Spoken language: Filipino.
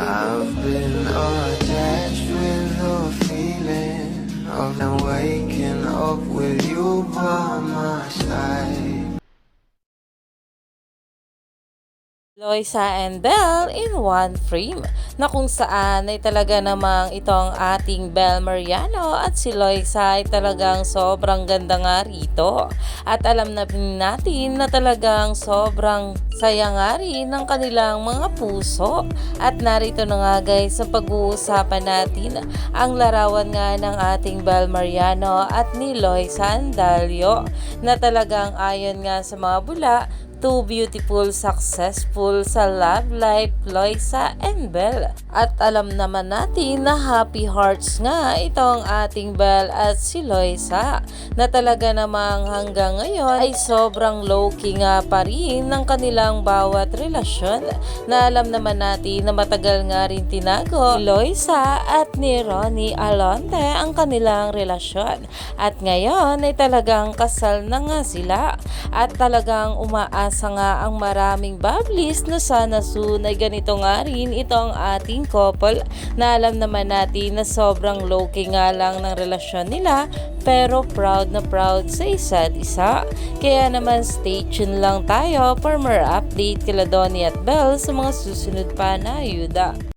I've been attached with the feeling of now waking up with you by my side. Loisa and Belle in one frame na kung saan ay talaga namang itong ating Belle Mariano at si Loisa ay talagang sobrang ganda nga rito. At alam na din natin na talagang sobrang saya nga rin ng kanilang mga puso. At narito na nga guys sa pag-uusapan natin ang larawan nga ng ating Belle Mariano at ni Loisa Andalio na talagang ayon nga sa mga bula, too beautiful, successful sa love life, Loisa and Belle. At alam naman natin na happy hearts nga itong ating Belle at si Loisa na talaga namang hanggang ngayon ay sobrang low-key nga pa rin ng kanilang bawat relasyon na alam naman natin na matagal nga rin tinago ni Loisa at ni Ronnie Alonte ang kanilang relasyon. At ngayon ay talagang kasal na nga sila at talagang umaasa nga ang maraming bablis na sana soon ay ganito nga rin itong ating couple na alam naman natin na sobrang low-key nga lang ng relasyon nila pero proud na proud sa isa't isa. Kaya naman stay tuned lang tayo for more update kila Donnie at Belle sa mga susunod pa na ayuda.